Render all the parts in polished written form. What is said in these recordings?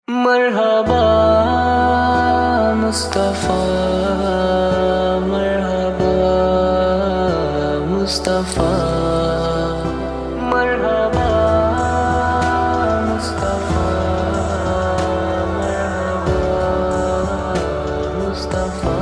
مرحبا مصطفیٰ، مرحبا مصطفیٰ، مرحبا مصطفیٰ، مرحبا مصطفیٰ۔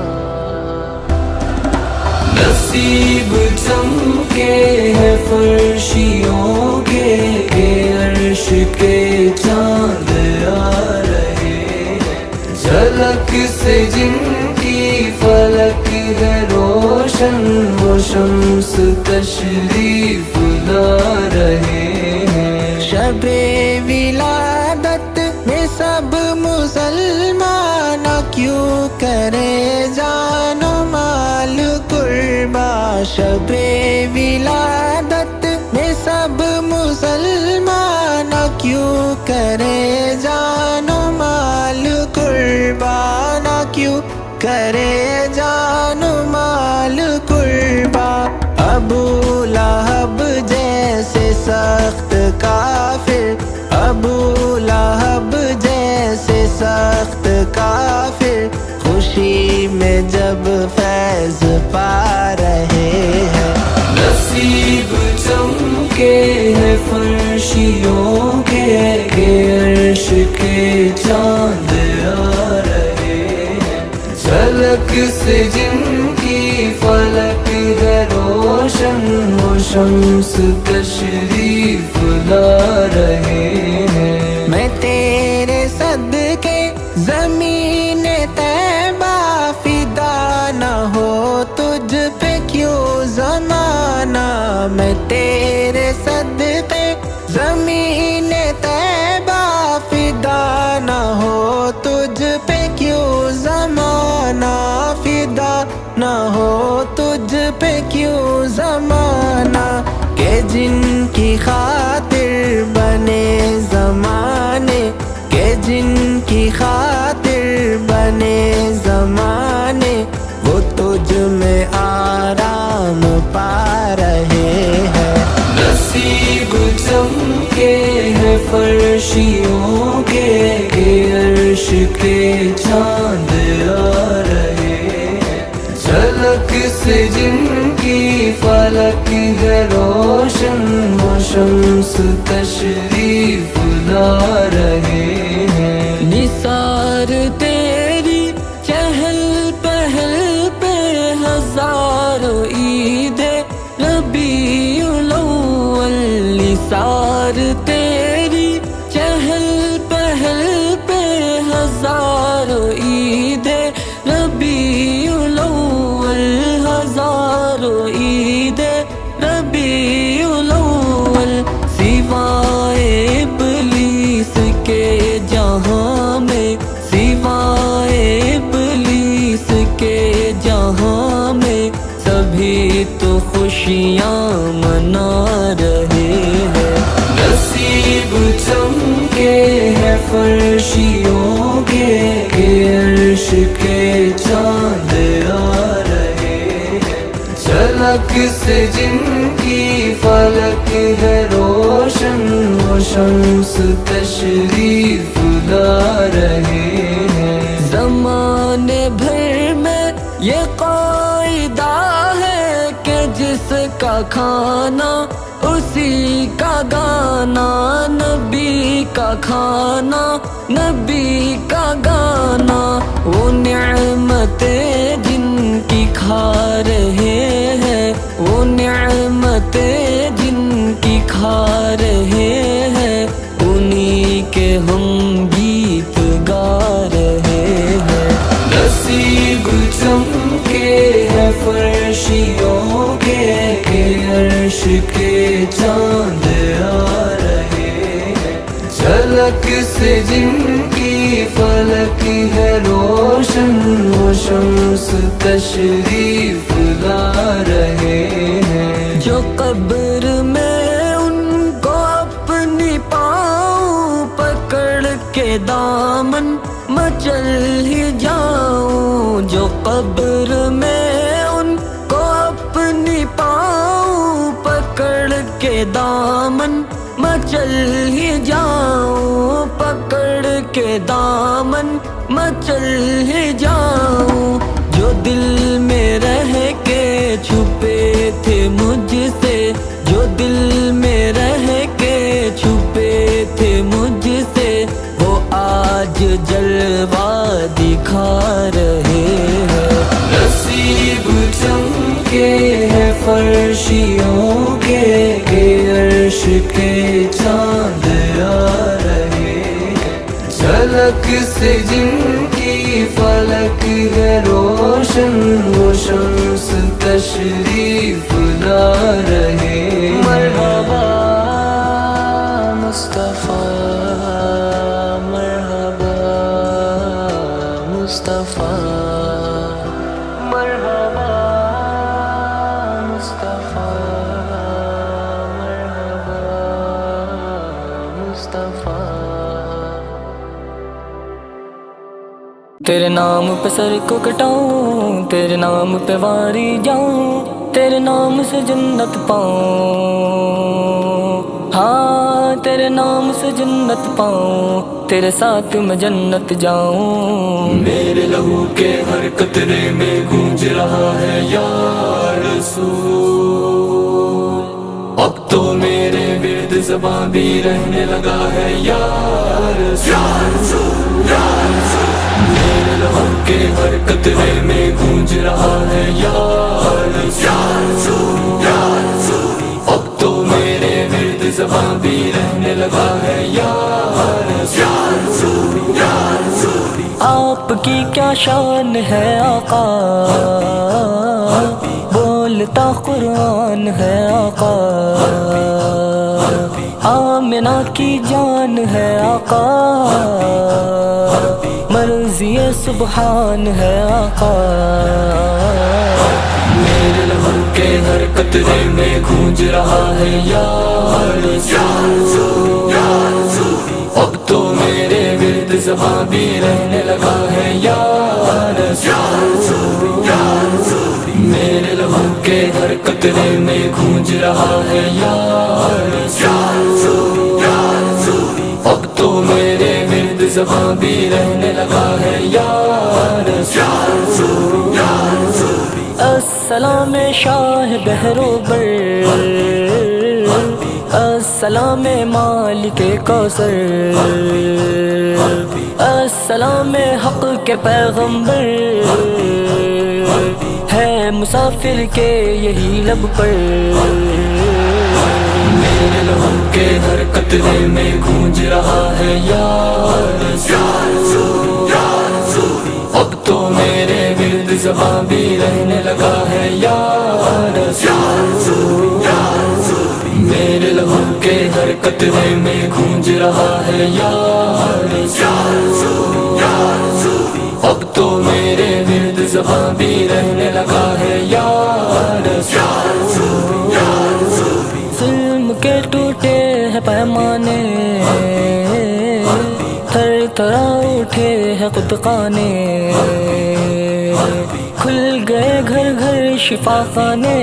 نصیب چمکے ہیں فرشیوں کے عرش کے چاند آ رہے ہیں، جھلک سے جن کی فلک ہے روشن، وہ شمس تشریف لا رہے ہیں۔ شب ولادت میں سب مسلمان کیوں کرے جان و مال قربا، شب ولادت میں سب مسلمان کیوں کرے جان و مال قربان، کیوں کرے جان و مال قربا۔ ابو لہب جیسے سخت کافر، ابو لہب جیسے سخت کافر، خوشی میں جب فیض پا رہے ہیں۔ نصیب چمکے ہیں فرشیوں کے عرش کے چاند آ رہے ہیں، جھلک سے جن کی فلک ہے روشن، وہ شمس تشریف لا رہے ہیں۔ میں تیرے صدقے زمین طیبہ فدا نہ ہو تجھ پہ کیوں زمانہ، میں تیرے صدقے زمین طیبہ فدا نہ ہو تجھ پہ کیوں زمانہ، فدا نہ ہو تجھ پہ کیوں زمانہ۔ کہ جن کی خاطر بنے زمانے، کہ جن کی خاطر بنے زمانے، وہ تجھ میں آرام پا رہے ہیں۔ نصیب چمکے ہیں فرشیوں کے عرش کے چاند آ رہے ہیں، جھلک سے جن کی فلک ہے روشن، وہ شمس تشریف لا رہے ہیں۔ نثار تیری چہل پہل پہ ہزاروں عید ربیع الاول، نثار تیری چہل پہل پہ ہزاروں عید ربیع الاول، ہزاروں عید ربیع الاول۔ سوائے ابلیس کے جہاں میں، سوائے ابلیس کے جہاں میں، سبھی تو خوشیاں منا رہے ہیں۔ نصیب چمکے ہیں فرشیوں کے عرش کے چاند آ رہے ہیں، جھلک سے جن کی فلک ہے روشن، وہ شمس تشریف لا رہے ہیں۔ زمانے بھر میں یہ قاعدہ ہے کہ جس کا کھانا اسی کا گانا، نبی کا کھانا نبی کا گانا، وہ نعمتیں جن کی کھا رہے ہیں، وہ نعمتیں جن کی کھا رہے ہیں، انہی کے ہم گیت گا رہے ہیں۔ نصیب چمکے ہیں فرشیوں کے عرش کے چاند آ رہے ہیں، جھلک سے جن کی فلک ہے روشن، وہ شمس تشریف لا رہے ہیں۔ جو قبر میں ان کو اپنی پاؤں پکڑ کے دامن مچل ہی جاؤں، جو قبر میں ان کو اپنی پاؤں پکڑ کے دامن مچل ہی جاؤں، پکڑ کے دامن مچل ہی جاؤں، جو دل میں رہ کے چھپے تھے مجھ سے، جو دل میں رہ کے چھپے تھے مجھ سے، وہ آج جلوہ دکھا رہے ہیں۔ نصیب چمکے ہیں فرشیوں کے، عرش کے چاند آ رہے ہیں، جھلک سے جن کی فلک ہے روشن، وہ شمس تشریف لا رہے ہیں۔ مرحبا مصطفیٰ، مرحبا مصطفیٰ، مرحبا مصطفیٰ، مرحبا مصطفیٰ۔ تیرے نام پہ سر کو کٹاؤں، تیرے نام پہ واری جاؤں، تیرے نام سے جنت پاؤں، ہاں تیرے نام سے جنت پاؤں، تیرے ساتھ میں جنت جاؤں۔ میرے لہو کے ہر قطرے میں گونج رہا ہے یا رسول، اب تو میرے ورد زباں بھی رہنے لگا ہے یا رسول۔ میرے لہو کے ہر قطرے میں گونج رہا ہے یا رسول، اب تو میرے ورد زباں بھی رہنے لگا ہے یا رسول۔ آپ کی کیا شان ہے آقا، بولتا قرآن ہے آقا، آمنہ کی جان ہے آقا، مرضی سبحان ہے آقا۔ میرے لہو کے ہر قطرے میں گونج رہا ہے یا رسول، اب تو میرے ورد زباں بھی رہنے لگا ہے یا رسول۔ میرے لہو کے ہر قطرے میں گونج رہا ہے یا رسول، اب تو میرے ورد زباں بھی رہنے لگا ہے یا رسول۔ السلام شاہ بحر و بر، السلام مالک کوثر، السلام حق کے پیغمبر، ہے مسافر کے یہی لب پر۔ میرے لہو کے ہر قطرے میں گونج رہا ہے یا رسول، اب تو میرے ورد زباں بھی رہنے لگا ہے یا رسول۔ میرے لہو کے ہر قطرے میں گونج رہا ہے یا رسول، اب تو میرے ورد زباں بھی رہنے لگا ہے یا رسول۔ ظلم کے ٹوٹے ہیں پیمانے، تھر تھرا اٹھے ہیں خود خانے، کھل گئے گھر گھر شفا خانے،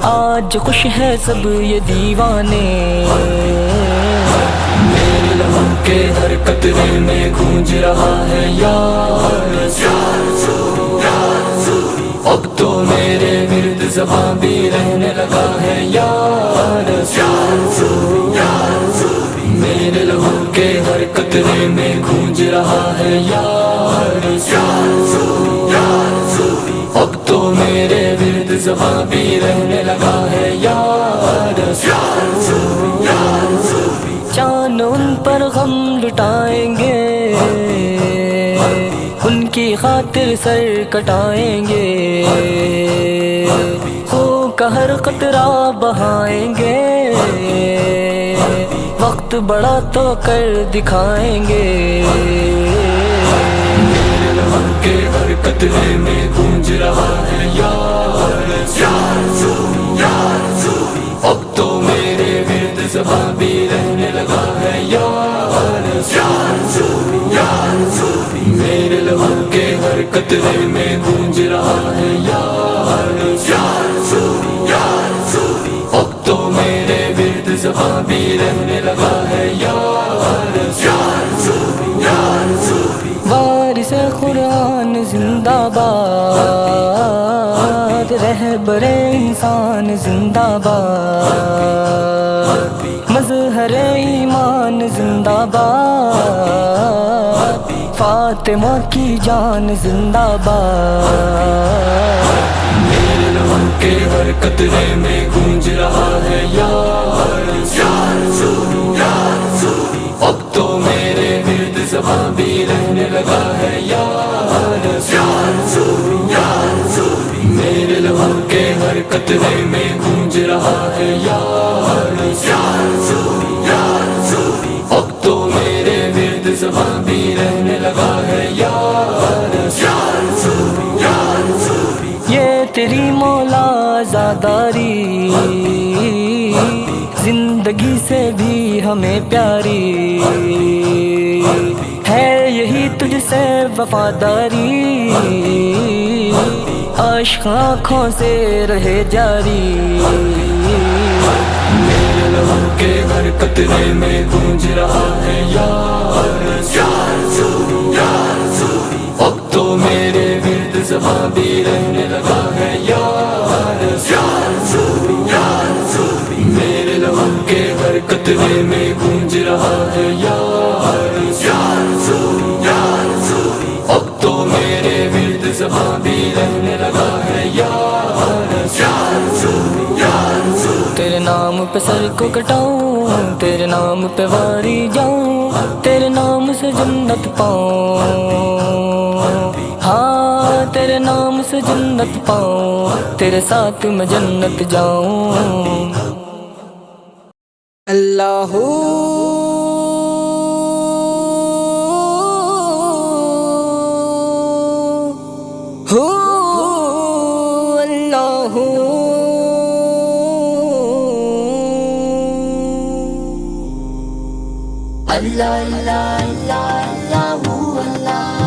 آج خوش ہے سب یہ دیوانے۔ میرے لہو کے ہر قطرے میں گونج رہا ہے یا رسول، اب تو میرے ورد زباں بھی رہنے لگا ہے یا رسول۔ میرے لہو کے ہر قطرے میں گونج رہا ہے یا رسول، اب تو میرے ورد زباں بھی رہنے لگا ہے یا رسول۔ چاند ان پر غم لٹائیں گے، ان کی خاطر سر کٹائیں گے، خون کا ہر قطرہ بہائیں گے، وقت بڑا تو کر دکھائیں گے۔ میرے لہو کے ہر قطرے میں گونج رہا ہے یا رسول، اب تو میرے ورد زباں بھی رہنے لگا ہے یا رسول۔ میرے لہو کے ہر قطرے میں گونج رہا ہے یا رسول، اب تو میرے ورد زباں بھی رہنے لگا ہے یا رسول۔ زندہ باد، مظہر ایمان زندہ باد، فاطمہ کی جان زندہ باد۔ میرے لہو کے ہر قطرے میں گونج رہا ہے یا رسول، اب تو میرے ورد زباں بھی رہنے لگا ہے یا رسول، میرے لہو کے ہر قطرے میں گونج رہا ہے یا رسول، اب تو میرے ورد زباں بھی رہنے لگا ہے یا رسول۔ یہ تیری مولا زاداری زندگی سے بھی ہمیں پیاری ہے، یہی تجھ سے وفاداری، عشق آنکھوں سے رہے جاری۔ میرے لہو کے ہر قطرے میں گونج رہا ہے یا رسول، اب تو میرے ورد زباں بھی رہنے لگا ہے یا رسول، میرے لہو کے ہر قطرے میں گونج رہا ہے یا رسول، اب تو میرے ورد زباں بھی رہنے لگا ہے یا رسول۔ تیرے نام پہ سر کو کٹاؤں، تیرے نام پہ واری جاؤں، تیرے نام سے جنت پاؤں، ہاں تیرے نام سے جنت پاؤں، تیرے ساتھ میں جنت جاؤں۔ اللہ ہو اللہ اللہ اللہ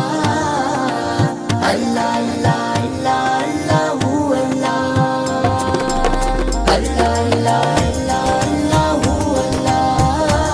اللہ اللہ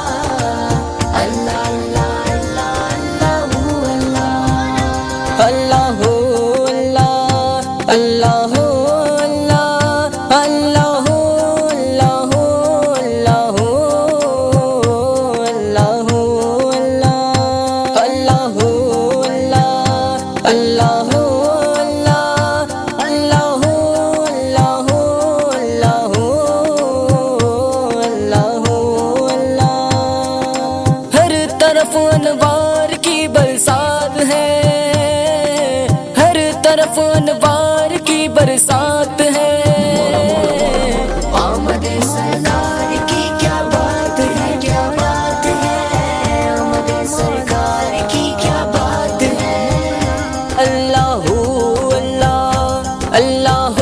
انوار کی برسات ہے، ہر طرف انوار کی برسات ہے، آمد سرکار کی کیا بات ہے، کیا بات ہے، آمد سرکار کی کیا بات ہے۔ اللہ اللہ اللہ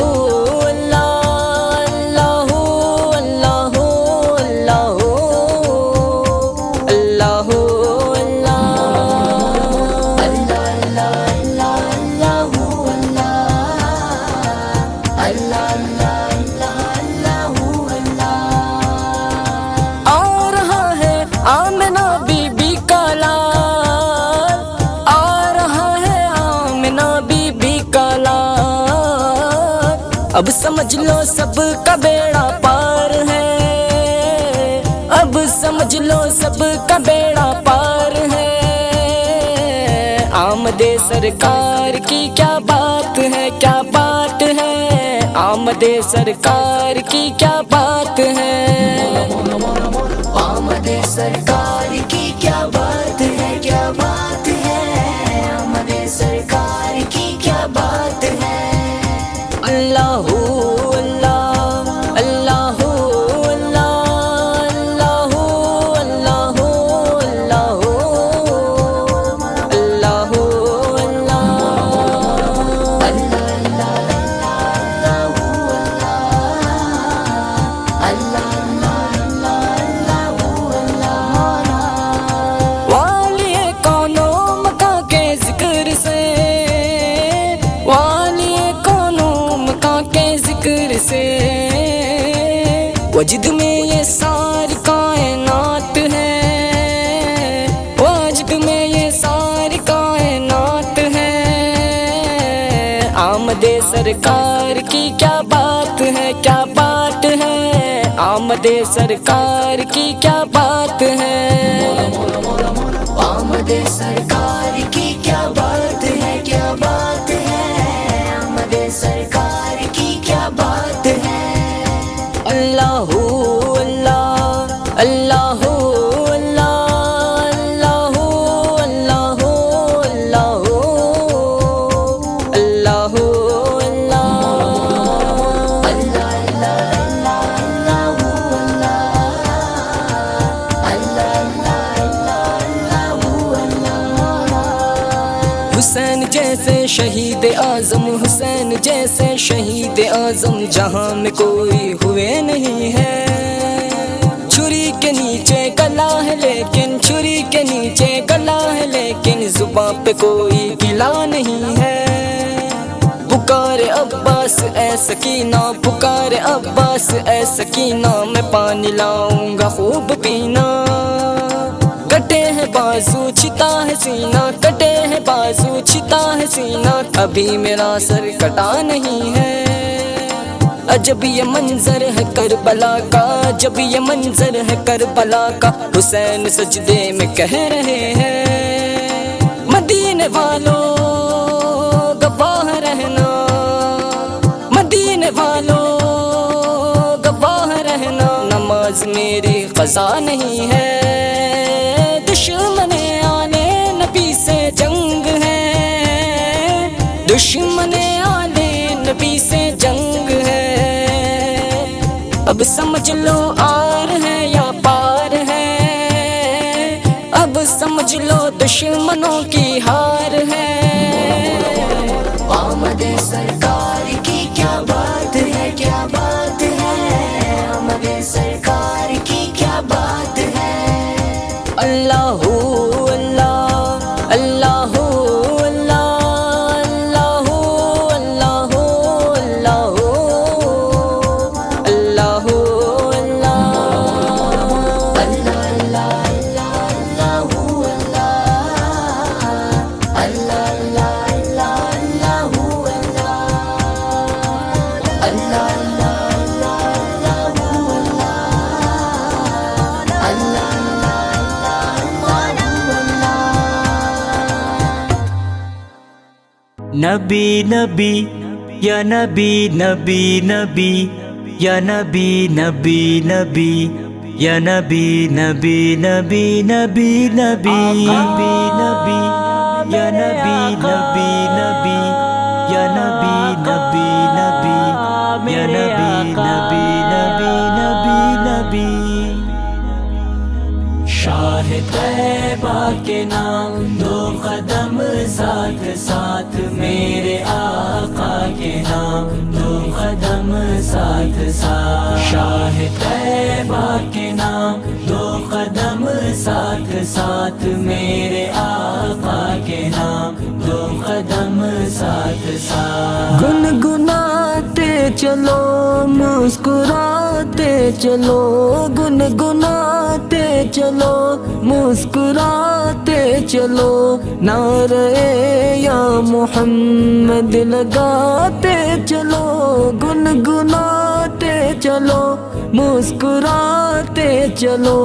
اب سمجھ لو سب کا بیڑا پار ہے، اب سمجھ لو سب کا بیڑا پار ہے، آمد سرکار کی کیا بات ہے، کیا بات ہے، آمد سرکار کی کیا بات ہے، آمد سرکار کی کیا بات ہے، کیا بات ہے، آمد سرکار کی کیا بات ہے۔ اللہ وجد میں یہ ساری کائنات ہے، وجد میں یہ ساری کائنات ہے، آمد سرکار کی کیا بات ہے، کیا بات آمد سرکار کی کیا بات ہے، آمد سرکار کی کیا بات ہے، کیا بات ہے، آمد سرکار کی کیا بات ہے۔ اللہ اللہ اللہ حسین جیسے شہید اعظم، حسین جیسے شہید اعظم جہاں میں کوئی ہوئے نہیں ہے۔ چھری کے نیچے گلا ہے لیکن، چھری کے نیچے گلا ہے لیکن زباں پہ کوئی گلا نہیں ہے۔ پکار عباس اے سکینہ، پکار عباس اے سکینہ، میں پانی لاؤں گا خوب پینا۔ کٹے ہیں بازو چھتا ہے سینہ، کٹے ہیں بازو چھتا ہے سینہ، ابھی میرا سر کٹا نہیں ہے۔ عجب یہ منظر ہے کربلا کا، جب یہ منظر ہے کربلا کا، حسین سجدے میں کہہ رہے ہیں مدینے والوں گواہ رہنا، مدینے والوں گواہ رہنا، نماز میری قضا نہیں ہے، دشمن آنے نبی سے جنگ ہے، دشمن آنے نبی سے جنگ ہے، اب سمجھ لو آر ہے یا پار ہے، اب سمجھ لو دشمنوں کی ہار ہے۔ آمد سرکار کی کیا بات ہے، کیا بات ہے، آمد سرکار کی کیا بات ہے۔ اللہ اللہ اللہ نبی نبی یا نبی نبی نبی یا نبی نبی نبی یا نبی نبی نبی نبی نبی نبی نبی یا نبی نبی نبی یا نبی نبی نبی یا نبی نبی نبی نبی نبی۔ شاہ طیبہ کے نام دو قدم ساتھ ساتھ، میرے آقا کے نام دو قدم ساتھ ساتھ، شاہ طیبہ کے نام دو قدم ساتھ ساتھ، میرے آقا کے نام دو قدم ساتھ ساتھ۔ گنگناتے چلو مسکراتے چلو، گنگناتے چلو مسکراتے چلو، نعرے یا محمد لگاتے چلو، گنگناتے چلو مسکراتے چلو،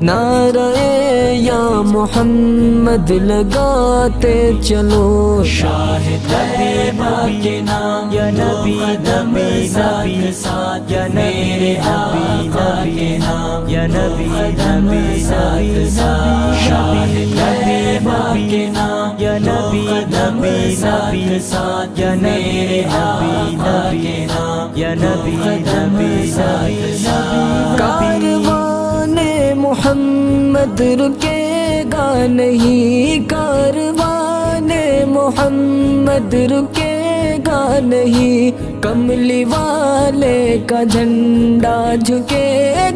نعرے یا محمد لگاتے چلو۔ شاہ طیبہ کے نام یا دو نبی قدم نبی ساتھ نبی ساتھ، یا میرے نبی آقا نبی کے نام یا دو نبی قدم نبی ساتھ ساتھ، شاہ طیبہ کے نام یا دو نبی قدم نبی ساتھ نبی ساتھ، یا میرے نبی آقا نبی کے نام یا دو نبی قدم نبی ساتھ ساتھ۔ کاروان محمد رکے گا نہیں، کاروان محمد رکے گا نہیں، کملی والے کا جھنڈا جھکے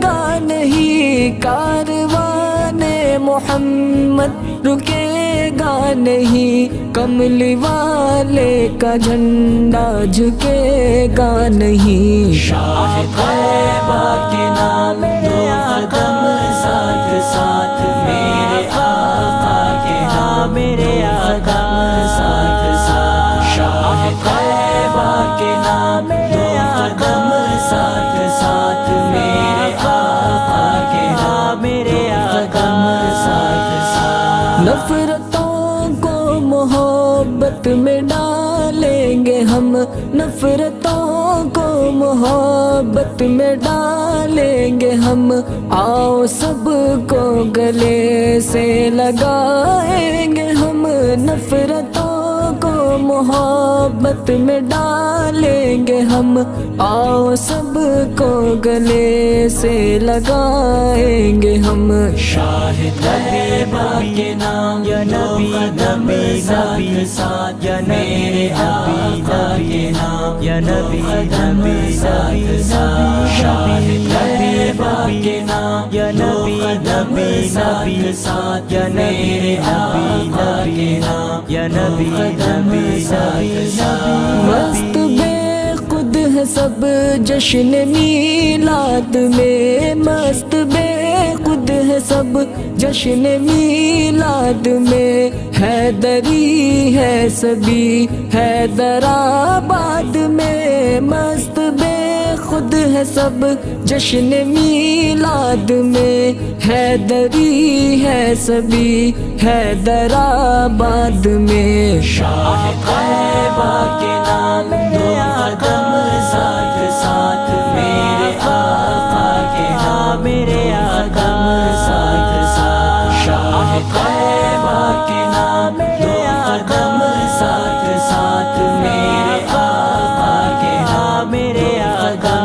گا نہیں، کاروان محمد رکے گا نہیں، کملی والے کا جھنڈا جھکے گا نہیں۔ شاہ طیبہ کے نام دو قدم ساتھ ساتھ، میرے آقا کے نام دو قدم ساتھ ساتھ، شاہ طیبہ کے نام دو قدم ساتھ ساتھ، میرے آقا نفرتوں کو محبت میں ڈالیں گے ہم، نفرتوں کو محبت میں ڈالیں گے ہم، آؤ سب کو گلے سے لگائیں گے ہم، نفرتوں کو محبت میں ڈالیں گے ہم، آؤ سب کو گلے سے لگائیں گے ہم۔ شاہ طیبہ کے نام یا نبی نبی نبی ساتھ یا میرے آقا کے نام یا نبی نبی نبی شاہ طیبہ کے نام یا نبی نبی نبی ساتھ یا میرے آقا کے نام یا نبی نبی نبی مست بے خود ہے سب جشن میلاد میں، مست بے خود ہے سب جشن میلاد میں، حیدری ہے سبھی حیدرآباد میں، مست بے خود ہے سب جشن میلاد میں، حیدری ہے سبھی حیدرآباد میں۔ شاہ طیبہ کے نام دو قدم ساتھ ساتھ میرے آقا کے نام میرے آقا ساتھ ساتھ شاہ طیبہ کے نام دو قدم ساتھ ساتھ میرے آقا کے نام میرے آقا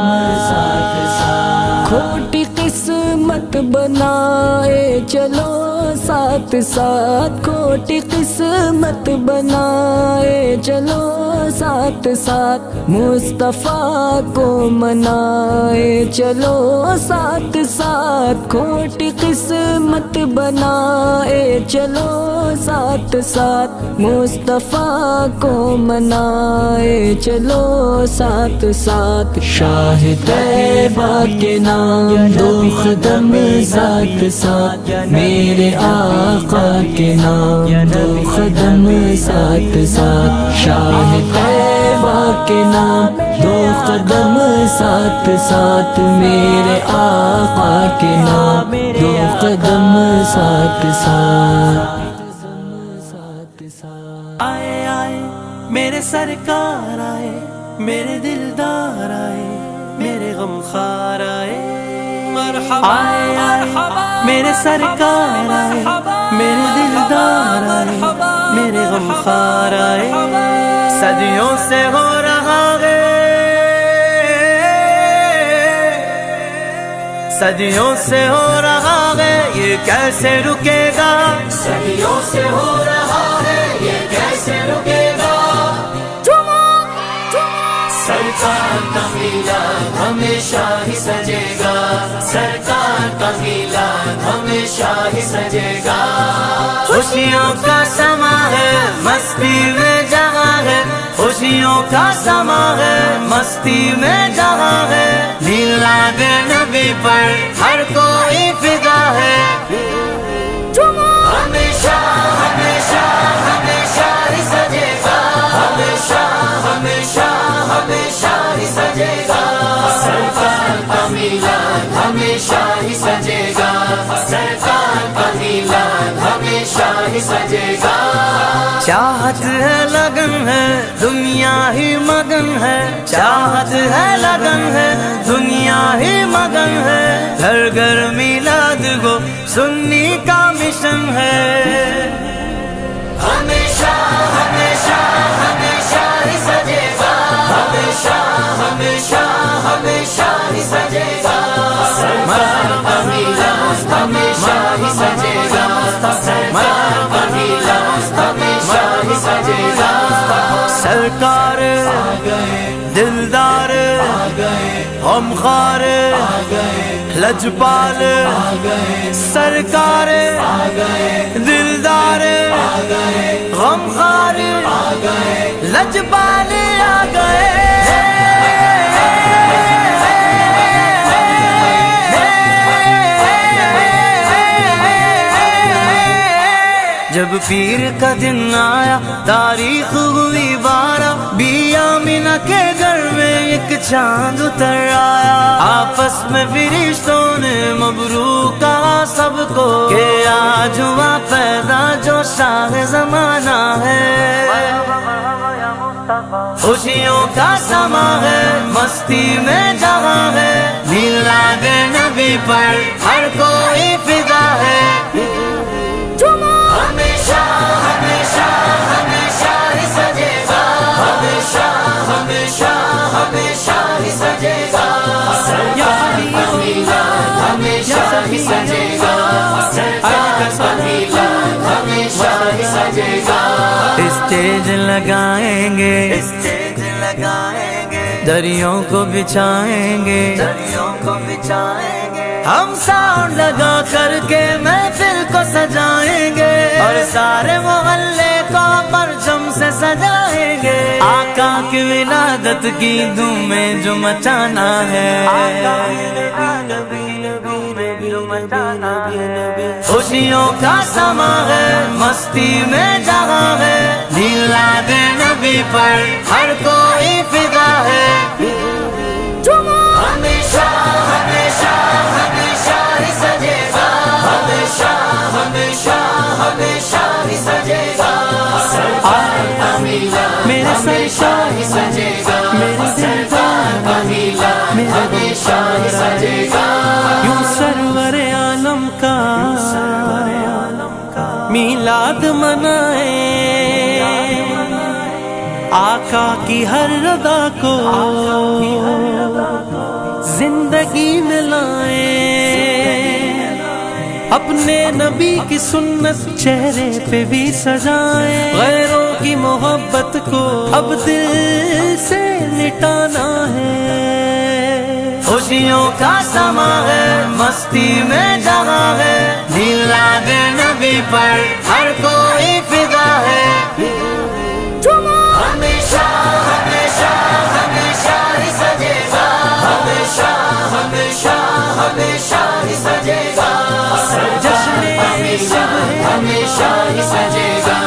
ساتھ ساتھ۔ کھوٹی قسمت بنائے چلو ساتھ ساتھ، کھوٹی قسمت بنائے چلو ساتھ ساتھ، مصطفیٰ کو منائے چلو ساتھ ساتھ، کھوٹی قسمت بنائے چلو ساتھ ساتھ، مصطفیٰ کو منائے چلو ساتھ ساتھ۔ شاہ طیبہ کے نام دو قدم ساتھ ساتھ میرے آقا کے نام دو قدم ساتھ ساتھ شاہ طیبہ کے نام دو قدم ساتھ ساتھ میرے آقا کے نام دو قدم ساتھ ساتھ۔ آئے آئے میرے سرکار آئے، میرے دلدار آئے، میرے غمخوار آئے، آئے آئے میرے سرکار آئے، میرے دلدار آئے، میرے غمخوار آئے۔ صدیوں سے ہو رہا ہے، صدیوں سے ہو رہا ہے، یہ کیسے رکے گا؟ صدیوں سے ہو رہا ہے، یہ کیسے رکے گا؟ سرکار کا میلاد ہمیشہ ہی سجے گا، سرکار کا میلاد ہمیشہ ہی سجے گا۔ خوشیوں کا سما ہے، مستی میں جہاں ہے، خوشیوں کا سما ہے، مستی میں جہاں ہے، میلاد نبی پر ہر کوئی فدا ہے۔ ہمیشہ ہمیشہ ہمیشہ ہی سجے گا، ہمیشہ ہمیشہ ہمیشہ ہی سجے گا، سرکار کا میلاد ہمیشہ ہی سجے گا، سرکار کا میلاد ہمیشہ ہی سجے گا۔ چاہت ہے لگن ہے، دنیا ہی مگن ہے، چاہت ہے لگن ہے، دنیا ہی مگن ہے، گھر گھر میلاد کو سننے کا مشن ہے۔ ہمیشہ ہمیشہ ہمیشہ ہی سجے گا، ہمیشہ ہمیشہ ہمیشہ ہی سجے گا، سرکار کا میلاد ہمیشہ ہی سجے گا، سرکار کا میلاد ہمیشہ ہی سجے گا۔ سرکار دلدار غمخوار لجپال، سرکار دلدار غمخوار لجپال آ گئے۔ جب پیر کا دن آیا، تاریخ ہوئی 12، بی آمینہ کے گھر میں ایک چاند اتر آیا، آپس میں فرشتوں نے مبروک کہا سب کو کہ آج ہوا پیدا جو شاہ زمانہ ہے، خوشیوں کا سما ہے، مستی میں جہاں ہے، میلاد نبی پر ہر کوئی فدا ہے۔ ہمیشہ ہمیشہ ہمیشہ ہی سجے گا، ہمیشہ ہمیشہ ہمیشہ ہی سجے گا، سرکار کا میلاد ہمیشہ ہی سجے گا، سرکار کا میلاد ہمیشہ ہی سجے گا۔ اسٹیج لگائیں گے، دریوں کو بچھائیں گے، ہم ساؤنڈ لگا کر کے محفل کو سجائیں گے، اور سارے محلے کو پرچم سے سجائیں گے۔ آقا کی ولادت کی دھومیں جو مچانا ہے، خوشیوں کا سما ہے، مستی میں جہاں ہے، میلاد نبی پر ہر کوئی فدا ہے۔ ہمیشہ ہمیشہ ہمیشہ ہی سجے گا، ہمیشہ ہمیشہ ہمیشہ ہی سجے گا، سرکار کا میلاد ہمیشہ ہی سجے گا، سرکار کا میلاد ہمیشہ ہی سجے گا۔ یوں سرور عالم کا میلاد منائیں، آقا کی ہر رضا کو زندگی میں لائیں، اپنے نبی کی سنت چہرے پہ بھی سجائیں، غیروں کی محبت کو اب دل سے مٹانا ہے۔ خوشیوں کا سما ہے، مستی میں جہاں ہے، میلاد نبی پر ہر کوئی فدا ہے۔ ہمیشہ ہمیشہ ہمیشہ ہی سجے گا، ہمیشہ ہمیشہ ہمیشہ ہی سجے گا، سرکار کا میلاد ہمیشہ ہی سجے گا،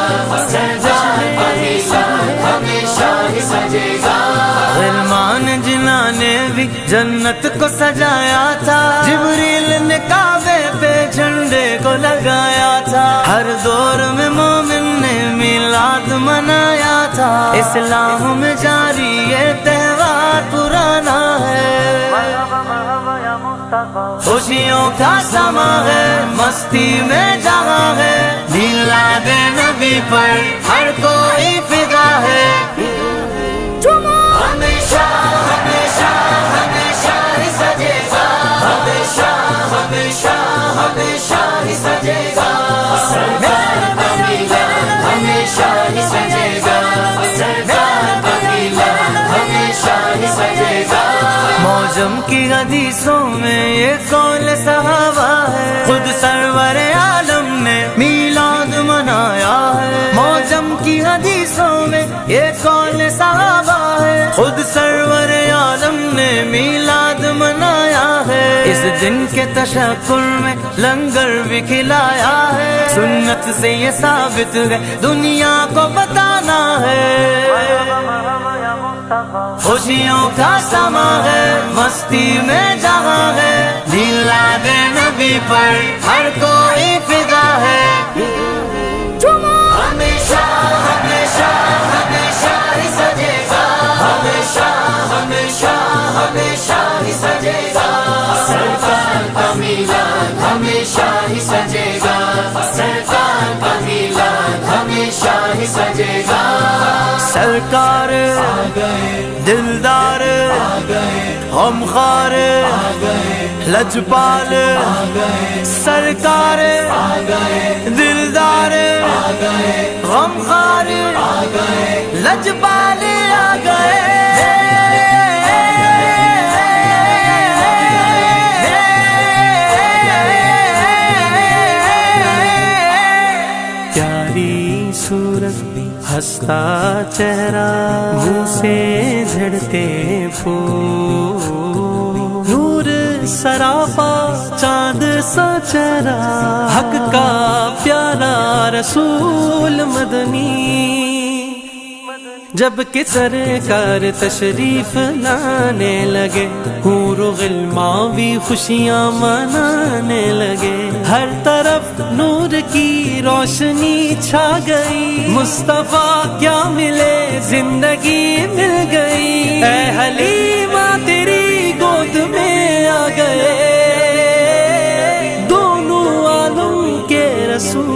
سرکار کا میلاد ہمیشہ ہی سجے گا۔ غلمان جنہاں نے بھی جنت کو سجایا تھا، جبریل نے کعبے پہ جھنڈے کو لگایا تھا، ہر دور میں مومن نے میلاد منایا تھا، اسلام میں جاری یہ تہوار پرانا ہے۔ خوشیوں کا سما ہے، مستی میں جہاں ہے، میلاد نبی پر ہر کوئی فدا ہے۔ ہمیشہ ہمیشہ ہمیشہ ہی سجے گا، ہمیشہ ہمیشہ ہمیشہ ہی سجے گا، سرکار کا میلاد ہمیشہ ہی سجے گا، سرکار کا میلاد ہمیشہ ہی سجے گا۔ موجم کی حدیثوں میں یہ قول صحابہ ہے، خود سرور عالم نے میلاد منایا ہے۔ موجم کی حدیثوں میں یہ قول صحابہ ہے، خود سرور عالم نے میلاد منایا ہے۔ اس دن کے تشکر میں لنگر بھی کھلایا ہے، سنت سے یہ ثابت ہے دنیا کو بتانا ہے۔ خوشیوں کا سما ہے، مستی میں جہاں ہے، میلاد نبی پر ہر کوئی فدا ہے۔ ہمیشہ ہمیشہ ہمیشہ ہی سجے گا، ہمیشہ ہمیشہ ہمیشہ ہی سجے گا، سرکار کا میلاد ہمیشہ ہی سجے گا، سرکار کا میلاد ہمیشہ ہی سجے گا۔ سرکار دلدار غمخوار لجپال، سرکار دلدار غمخوار لجپال آ گئے۔ پیاری صورت ہنستا چہرہ، منہ سے جھڑتے پھول، نور سراپا چاند سا چہرہ، حق کا پیارا رسول مدنی، جب کہ سرکار تشریف لانے لگے، حور و غلماں بھی خوشیاں منانے لگے، ہر طرف نور کی روشنی چھا گئی، مصطفیٰ کیا ملے زندگی مل گئی، اے حلیمہ تیری گود میں آ گئے دونوں عالم کے رسول،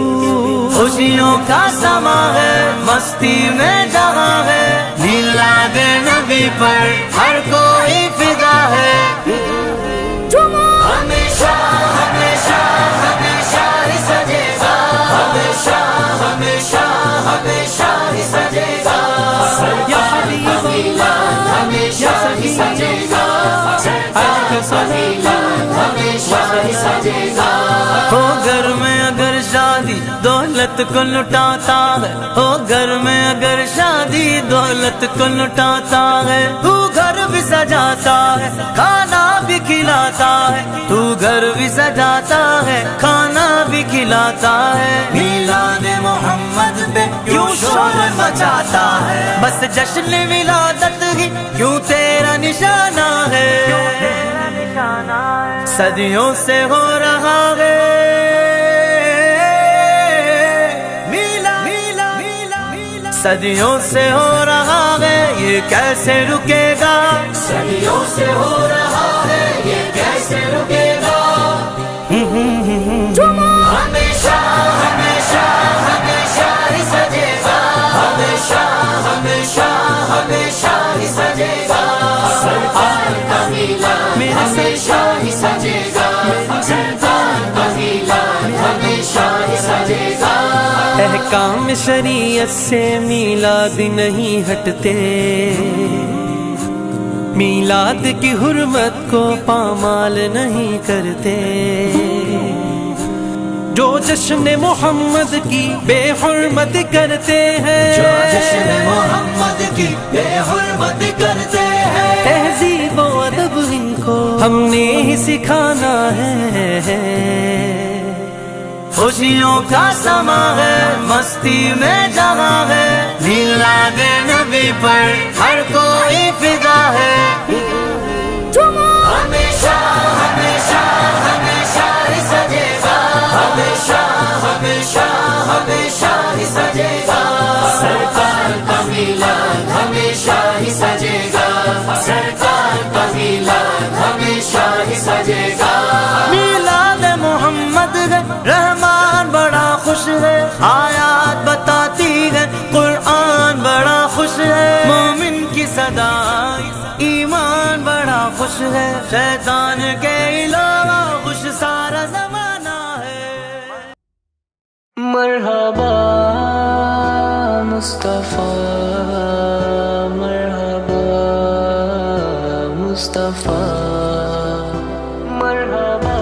خوشیوں کا سما ہے، مستی میں جہاں ہے، میلاد نبی پر ہر کوئی فدا ہے، ہمیشہ ہمیشہ ہمیشہ ہی سجے گا، ہمیشہ ہمیشہ ہمیشہ ہی سجے گا، یا حبیب میلاد ہمیشہ ہی سجے گا، میلاد ہمیشہ ہی سجے گا، ہو گھر میں اگر شادی دولت کو لٹاتا ہے، ہو گھر میں اگر شادی دولت کو لٹاتا ہے، تو گھر بھی سجاتا ہے کھانا بھی کھلاتا ہے، تو گھر بھی سجاتا ہے کھانا بھی کھلاتا ہے، میلاد محمد پہ کیوں شور مچاتا ہے، بس جشن ولادت ہی کیوں تیرا نشانہ ہے، صدیوں سے ہو رہا ہے صدیوں سے ہو رہا ہے، یہ کیسے رکے گا، صدیوں سے ہو رہا ہے، یہ کیسے رکے گا، ہمیشہ ہمیشہ ہمیشہ ہی سجے گا، ہمیشہ ہمیشہ ہمیشہ ہی سجے گا، سرکار کا میلاد ہمیشہ ہی سجے گا، سرکار کا میلاد ہمیشہ ہی سجے گا، احکام شریعت سے میلاد نہیں ہٹتے، میلاد کی حرمت کو پامال نہیں کرتے، جو جشن محمد کی بے حرمت کرتے ہیں، جو جشن محمد کی بے حرمت کرتے ہیں، تہذیب و ادب ان کو ہم نے ہی سکھانا ہے، خوشیوں کا سما ہے، مستی میں جہاں ہے، میلاد نبی پر ہر کوئی فدا ہے، ہمیشہ ہمیشہ ہمیشہ ہی سجے گا، ہمیشہ ہمیشہ ہمیشہ ہی سجے گا، سرکار کا میلاد ہمیشہ ہی سجے گا، سرکار کا میلاد ہمیشہ ہی سجے گا، میلاد محمد ہے، رحمان بڑا خوش ہے، آیات بتاتی ہے، قرآن بڑا خوش ہے، مومن کی صدا ایمان بڑا خوش ہے، شیطان کے علاوہ خوش سارا زمانہ ہے، مرحبا مصطفیٰ، مرحبا مصطفیٰ، مرحبا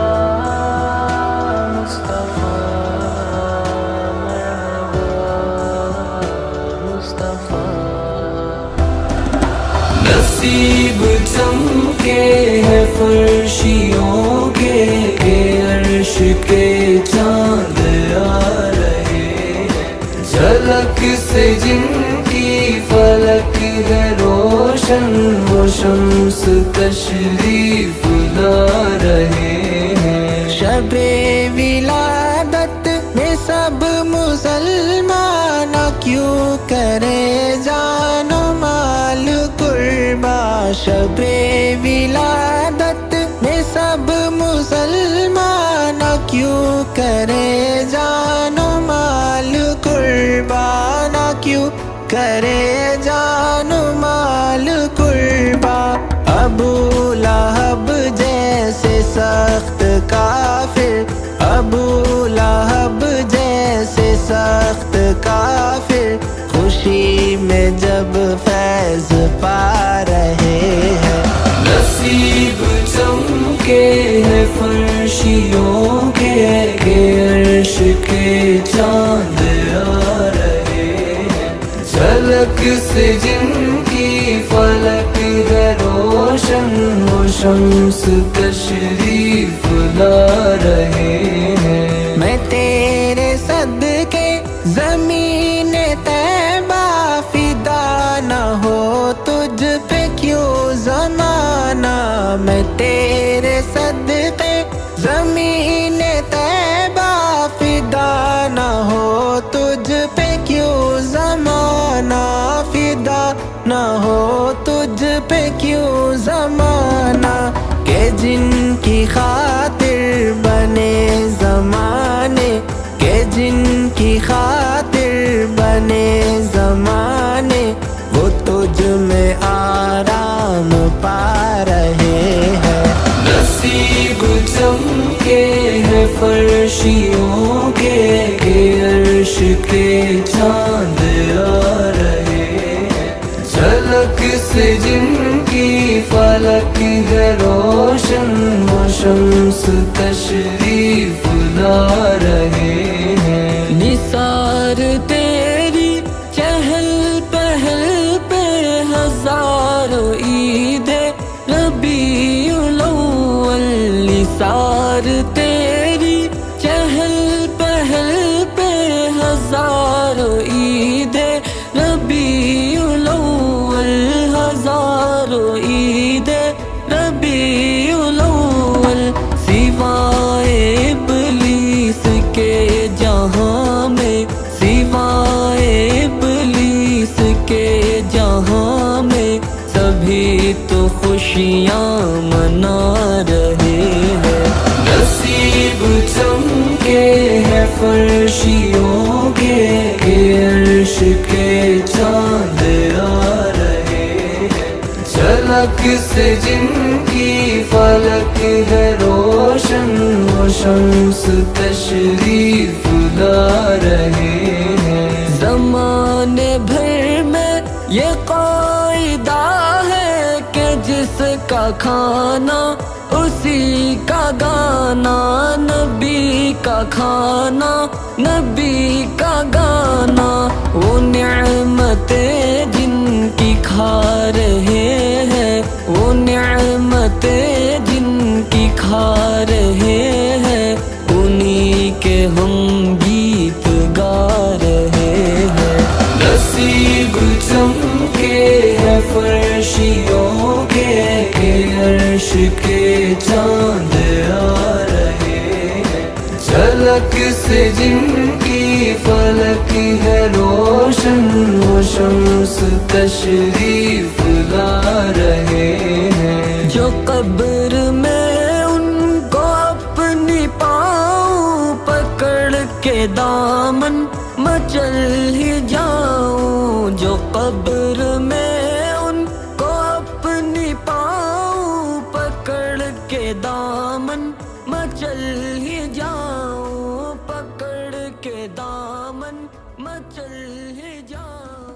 مصطفیٰ، مرحبا مصطفیٰ، نصیب چمکے ہیں فرشیوں کے، عرش کے چاند آ رہے ہیں، جھلک سے جن کی فلک ہے روشن، وہ شمس تشریف لا رہے ہیں، شب ولادت میں سب مسلمان کیوں کرے جان و مال قربا، شب ولادت میں سب مسلمان کیوں کرے جان و مال قربان، کیوں کرے جان و مال قربا، ابو لہب جیسے سخت کافر، ابو لہب جیسے سخت کافر، خوشی میں جب فیض پا رہے ہیں، نصیب چمکے ہیں فرشیوں کے، عرش کے چاند آ رہے ہیں، جھلک سے جن کی فلک ہے روشن، وہ شمس تشریف لا رہے ہیں، میں تیرے صدقے زمین طیبہ فدا نہ میں تیرے صدقے زمین طیبہ فدا نہ ہو تجھ پہ کیوں زمانہ فدا نہ ہو تجھ پہ کیوں زمانہ کہ جن کی خاطر بنے زمانے کہ جن کی خاطر بنے زمانے وہ تجھ میں آرام پا رہے ہیں نصیب چمکے ہیں فرشیوں کے کہ عرش کے چاند آ رہے ہیں جھلک سے جن کی فلک ہے روشن وہ شمس تشریف لا رہے ہیں نثار تیری چہل پہل پہ ہزاروں عید ربیع الاول نثار تیری چہل پہل پہ ہزاروں عید ربیع الاول ہزاروں عید ربیع الاول سوائے ابلیس کے جہاں میں سوائے ابلیس کے جہاں میں سبھی تو خوشیاں منا رہے ہیں نصیب چمکے ہیں فرشیوں کے کہ عرش کے چاند آ رہے ہیں جھلک سے جن کی فلک ہے روشن وہ شمس تشریف لا رہے ہیں زمانے بھر میں یہ قاعدہ ہے کہ جس کا کھانا اسی کا گانا نبی کا کھانا نبی کا گانا وہ نعمتیں جن کی کھا رہے ہیں وہ نعمتیں جن کی کھا رہے ہیں انہی کے ہم گیت گا رہے ہیں نصیب چمکے ہیں فرشیوں کے کہ عرش کے چاند آ رہے ہیں جھلک سے جن کی فلک ہے روشن وہ شمس تشریف لا رہے ہیں جو قبر میں ان کو اپنی پاؤں پکڑ کے دامن مچل ہی جاؤں جو قبر میں ان کو اپنی پاؤں پکڑ کے دامن مچل ہی جاؤں پکڑ کے دامن مچل ہی جاؤں